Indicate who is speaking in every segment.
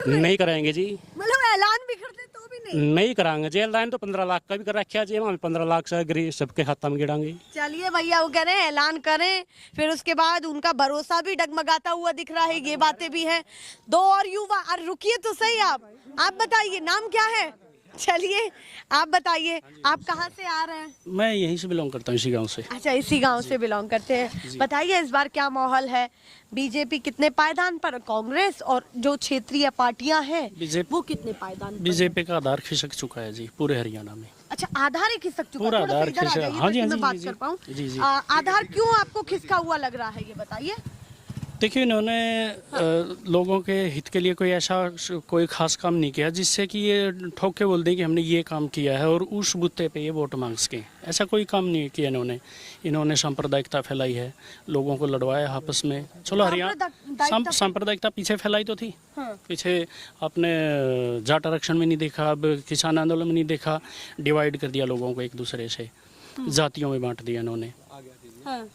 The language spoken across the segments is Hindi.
Speaker 1: नहीं कराएंगे जी,
Speaker 2: मतलब ऐलान भी करते तो भी नहीं।
Speaker 1: नहीं कराएंगे जी। लाइन तो 15 लाख का भी कर रखा है जी, हम 15 लाख से गरीब सबके खाता में गिराएंगे।
Speaker 2: चलिए भैया, वो कह रहे हैं ऐलान करें, फिर उसके बाद उनका भरोसा भी डगमगाता हुआ दिख रहा है, ये बातें भी हैं। दो और युवा, अरे रुकिए तो सही, आप बताइए नाम क्या है? चलिए आप बताइए, आप कहाँ से आ रहे हैं?
Speaker 3: मैं यहीं से बिलोंग करता हूँ, इसी गांव से।
Speaker 2: अच्छा, इसी गांव से बिलोंग करते हैं। बताइए इस बार क्या माहौल है? बीजेपी कितने पायदान पर, कांग्रेस और जो क्षेत्रीय पार्टियां हैं वो कितने पायदान पर?
Speaker 3: बीजेपी का आधार खिसक चुका है जी पूरे हरियाणा में।
Speaker 2: अच्छा, आधार ही खिसक चुका है?
Speaker 3: पूरा
Speaker 2: थोड़ा सा
Speaker 3: आधार
Speaker 2: इधर आ
Speaker 3: खिसक,
Speaker 2: जाइए
Speaker 3: हाँ जी,
Speaker 2: ताकि
Speaker 3: हाँ
Speaker 2: मैं
Speaker 3: जी,
Speaker 2: बात
Speaker 3: जी,
Speaker 2: कर पाऊं।
Speaker 3: जी, जी।
Speaker 2: आधार क्यों आपको खिसका हुआ लग रहा है, ये बताइए।
Speaker 3: देखिए, इन्होंने लोगों के हित के लिए कोई खास काम नहीं किया जिससे कि ये ठोक के बोल दें कि हमने ये काम किया है और उस बुत्ते पे ये वोट मांग सकें। ऐसा कोई काम नहीं किया इन्होंने सांप्रदायिकता फैलाई है, लोगों को लड़वाया आपस में। चलो, हरियाणा सांप्रदायिकता पीछे फैलाई तो थी। पीछे आपने जाट आरक्षण में नहीं देखा, अब किसान आंदोलन में नहीं देखा, डिवाइड कर दिया लोगों को एक दूसरे से, जातियों में बांट दिया इन्होंने।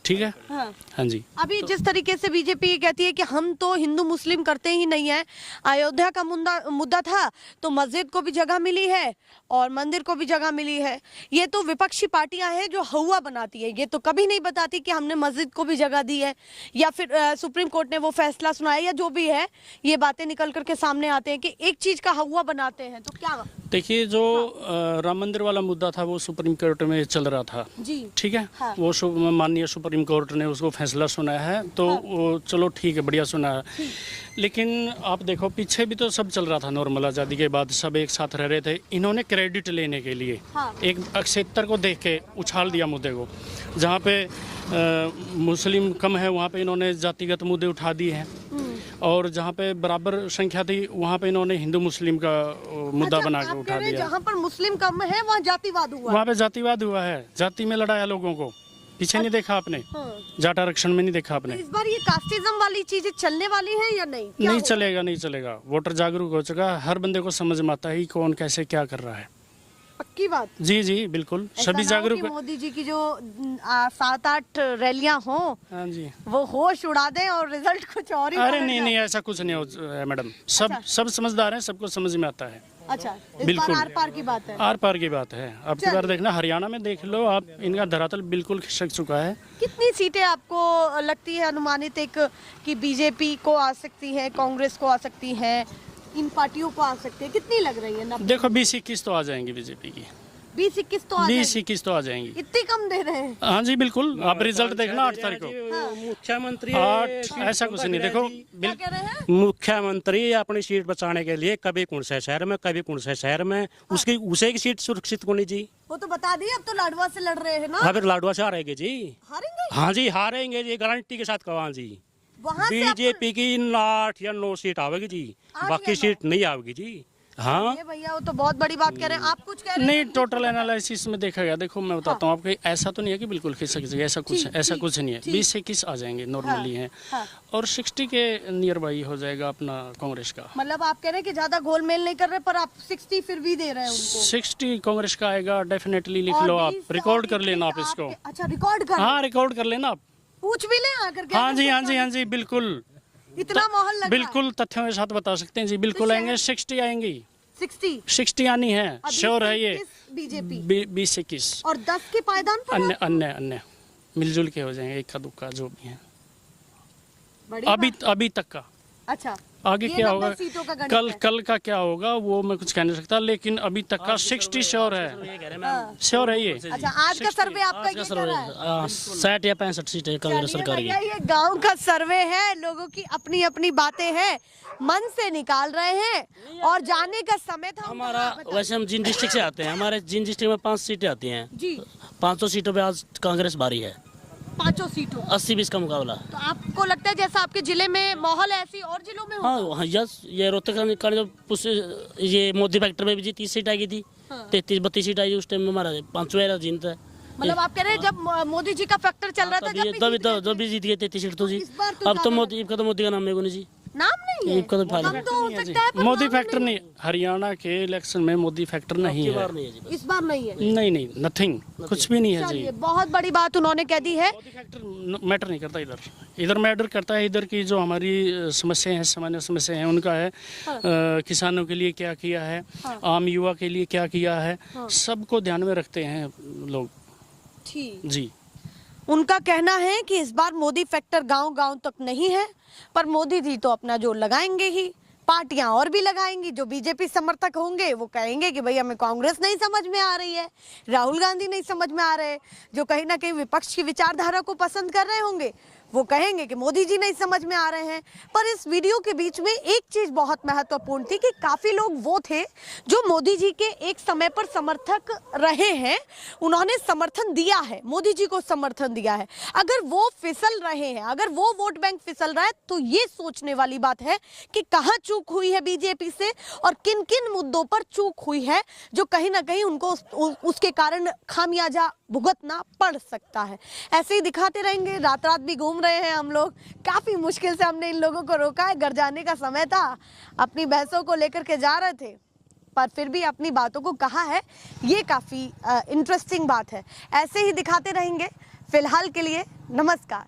Speaker 3: ठीक है। हाँ जी।
Speaker 2: अभी जिस तरीके से बीजेपी ये कहती है कि हम तो हिंदू मुस्लिम करते ही नहीं है, अयोध्या का मुद्दा था तो मस्जिद को भी जगह मिली है और मंदिर को भी जगह मिली है। ये तो विपक्षी पार्टियां हैं जो हवा बनाती है, ये तो कभी नहीं बताती कि हमने मस्जिद को भी जगह दी है या फिर सुप्रीम कोर्ट ने वो फैसला सुनाया या जो भी है, ये बातें निकल करके सामने आते हैं कि एक चीज का हवा बनाते हैं। तो क्या
Speaker 3: देखिए, जो राम मंदिर वाला मुद्दा था वो सुप्रीम कोर्ट में चल रहा था
Speaker 2: जी,
Speaker 3: ठीक है।
Speaker 2: हाँ।
Speaker 3: वो माननीय सुप्रीम कोर्ट ने उसको फैसला सुनाया है तो वो चलो ठीक है, बढ़िया सुना है। लेकिन आप देखो, पीछे भी तो सब चल रहा था नॉर्मल, आज़ादी के बाद सब एक साथ रह रहे थे। इन्होंने क्रेडिट लेने के लिए एक क्षेत्र को देख के उछाल दिया मुद्दे को। जहाँ पे मुस्लिम कम है वहाँ पे इन्होंने जातिगत मुद्दे उठा दिए हैं, और जहाँ पे बराबर संख्या थी वहाँ पे इन्होंने हिंदू मुस्लिम का मुद्दा बना के उठा दिया।
Speaker 2: जहाँ पर मुस्लिम कम है वहाँ जातिवाद हुआ,
Speaker 3: वहाँ पे जातिवाद हुआ है, जाति में लड़ाया लोगों को। पीछे नहीं देखा आपने, जाट आरक्षण में नहीं देखा आपने।
Speaker 2: इस बार ये कास्टिज्म वाली चीजें चलने वाली है या नहीं?
Speaker 3: नहीं चलेगा, नहीं चलेगा। वोटर जागरूक हो चुका है, हर बंदे को समझ में आता है कि कौन कैसे क्या कर रहा है।
Speaker 2: पक्की बात।
Speaker 3: जी जी बिल्कुल, सभी जागरूक।
Speaker 2: मोदी जी की जो 7-8 रैलियां हो,
Speaker 3: हाँ जी,
Speaker 2: वो होश उड़ा दें और रिजल्ट कुछ और ही।
Speaker 3: अरे नहीं नहीं, ऐसा कुछ नहीं हो मैडम। सब समझदार हैं, सबको समझ में आता है।
Speaker 2: अच्छा, इस
Speaker 3: बिल्कुल
Speaker 2: बार आर पार की बात है।
Speaker 3: आर पार की बात है। अब की बार देखना, हरियाणा में देख लो आप, इनका धरातल बिल्कुल खिसक चुका है।
Speaker 2: कितनी सीटें आपको लगती है अनुमानित, एक कि बीजेपी को आ सकती है, कांग्रेस को आ सकती है, इन पार्टियों को आ सकती है, कितनी लग रही है?
Speaker 3: देखो 20-21 तो आ जाएंगी बीजेपी की।
Speaker 2: 20-21 तो आ
Speaker 3: 20-21 तो आ जाएंगी।
Speaker 2: इतनी कम दे रहे हैं?
Speaker 3: हाँ जी बिल्कुल, आप रिजल्ट देखना 8 तारीख को।
Speaker 1: मुख्यमंत्री
Speaker 3: 8 ऐसा कुछ नहीं। देखो,
Speaker 2: क्या कह रहे हैं?
Speaker 1: मुख्यमंत्री अपनी सीट बचाने के लिए कभी कौन से शहर में, कभी कौन से शहर में, उसे की सीट सुरक्षित होनी जी।
Speaker 2: वो तो बता दिए, अब तो लाडवा से लड़ रहे हैं ना।
Speaker 1: हाँ, फिर लाडवा से हारेंगे जी।
Speaker 2: हारेंगे?
Speaker 1: हाँ जी, हारेंगे जी, गारंटी के साथ कहा जी।
Speaker 2: वहाँ से
Speaker 1: बीजेपी की 8 या 9 सीट आवेगी जी, बाकी सीट नहीं आवेगी जी। हाँ
Speaker 2: ये भैया, वो तो बहुत बड़ी बात कह रहे हैं। आप कुछ कह रहे हैं?
Speaker 3: नहीं, टोटल एनालिसिस में देखा गया, देखो मैं बताता हूँ आपको, ऐसा तो नहीं है कि बिल्कुल खिसक जाएगी, ऐसा कुछ नहीं है। 20 से 21 आ जाएंगे नॉर्मली हैं, और 60 के नियर बाई हो जाएगा अपना कांग्रेस का।
Speaker 2: मतलब आप कह रहे हैं कि ज्यादा घोलमेल नहीं कर रहे, पर आप 60 फिर भी दे रहे हैं उनको।
Speaker 3: 60 कांग्रेस का आएगा, डेफिनेटली लिख लो आप, रिकॉर्ड कर लेना आप इसको।
Speaker 2: अच्छा, रिकॉर्ड कर?
Speaker 3: हाँ, रिकॉर्ड कर लेना आप,
Speaker 2: पूछ भी ले आकर।
Speaker 3: हाँ जी, हाँ जी, हाँ जी, बिल्कुल।
Speaker 2: इतना माहौल लग
Speaker 3: बिल्कुल तथ्यों के साथ बता सकते हैं जी, बिल्कुल आएंगे। 60 आएंगी, 60 आनी है, श्योर है ये।
Speaker 2: बीजेपी
Speaker 3: 20 से 21
Speaker 2: और 10 के पायदान पर
Speaker 3: अन्य मिलजुल के हो जाएंगे, इक्का दुक्का जो भी है। अभी तक का।
Speaker 2: अच्छा,
Speaker 3: आगे क्या होगा, कल का क्या होगा वो मैं कुछ कह नहीं सकता, लेकिन अभी तक का 60 श्योर है, श्योर है ये।
Speaker 2: अच्छा, आज का सर्वे आपका ये कह रहा है?
Speaker 4: 60 या 65 सीटें कांग्रेस सरकार की।
Speaker 2: ये गांव का सर्वे है, लोगों की अपनी अपनी बातें हैं, मन से निकाल रहे हैं और जाने का समय था
Speaker 4: हमारा। वैसे हम जिन डिस्ट्रिक्ट से आते हैं, हमारे जिन डिस्ट्रिक्ट में 5 सीटें आती हैं
Speaker 2: जी,
Speaker 4: 500 सीटों पे आज कांग्रेस भारी है।
Speaker 2: 5 सीटों
Speaker 4: 80-20 का मुकाबला।
Speaker 2: तो आपको लगता है जैसा आपके जिले में माहौल है, ऐसी और जिलों में होगा?
Speaker 4: हाँ यस, ये रोहतक का जो ये मोदी फैक्टर में भी 30 सीट आई थी, 33-32 सीट आई उस टाइम में, हमारा 5वां जीत है।
Speaker 2: मतलब आप कह रहे हैं जब मोदी जी का फैक्टर चल रहा था
Speaker 4: तभी जीत गए 33 सीट तो जी। अब तो मोदी का नाम है नहीं जी।
Speaker 2: नाम नहीं है।
Speaker 4: इनको तो फाइल
Speaker 2: नाम तो हो सकता है पर
Speaker 3: मोदी
Speaker 2: नाम
Speaker 3: फैक्टर नहीं, हरियाणा के इलेक्शन में मोदी फैक्टर नहीं है।
Speaker 4: बार नहीं है जी बस।
Speaker 2: इस बार नहीं है।
Speaker 3: नहीं नहीं, नथिंग, कुछ भी नहीं है जी।
Speaker 2: चलिए, बहुत बड़ी बात उन्होंने कह दी है।
Speaker 3: मोदी फैक्टर मैटर नहीं करता इधर, इधर मैटर करता है इधर की जो हमारी समस्या है, सामान्य समस्या है उनका है। किसानों के लिए क्या किया है, आम युवा के लिए क्या किया है, सबको ध्यान में रखते हैं लोग
Speaker 2: ठीक।
Speaker 3: जी।
Speaker 2: उनका कहना है कि इस बार मोदी फैक्टर गांव-गांव तक नहीं है, पर मोदी जी तो अपना जोर लगाएंगे ही, पार्टियां और भी लगाएंगी। जो बीजेपी समर्थक होंगे वो कहेंगे कि भाई हमें कांग्रेस नहीं समझ में आ रही है, राहुल गांधी नहीं समझ में आ रहे, जो कहीं ना कहीं विपक्ष की विचारधारा को पसंद कर रहे होंगे वो कहेंगे कि मोदी जी नहीं समझ में आ रहे हैं। पर इस वीडियो के बीच में एक चीज बहुत महत्वपूर्ण थी कि काफी लोग वो थे जो मोदी जी के एक समय पर समर्थक रहे हैं, उन्होंने समर्थन दिया है, मोदी जी को समर्थन दिया है। अगर वो फिसल रहे हैं, अगर वो वोट बैंक फिसल रहा है, तो ये सोचने वाली बात है कि कहाँ चूक हुई है बीजेपी से और किन किन मुद्दों पर चूक हुई है जो कहीं ना कहीं उनको उसके कारण खामियाजा भुगतना पड़ सकता है। ऐसे ही दिखाते रहेंगे, रात रात भी घूम रहे हैं हम लोग। काफी मुश्किल से हमने इन लोगों को रोका है, घर जाने का समय था, अपनी भैंसों को लेकर के जा रहे थे, पर फिर भी अपनी बातों को कहा है। ये काफी इंटरेस्टिंग बात है। ऐसे ही दिखाते रहेंगे। फिलहाल के लिए नमस्कार।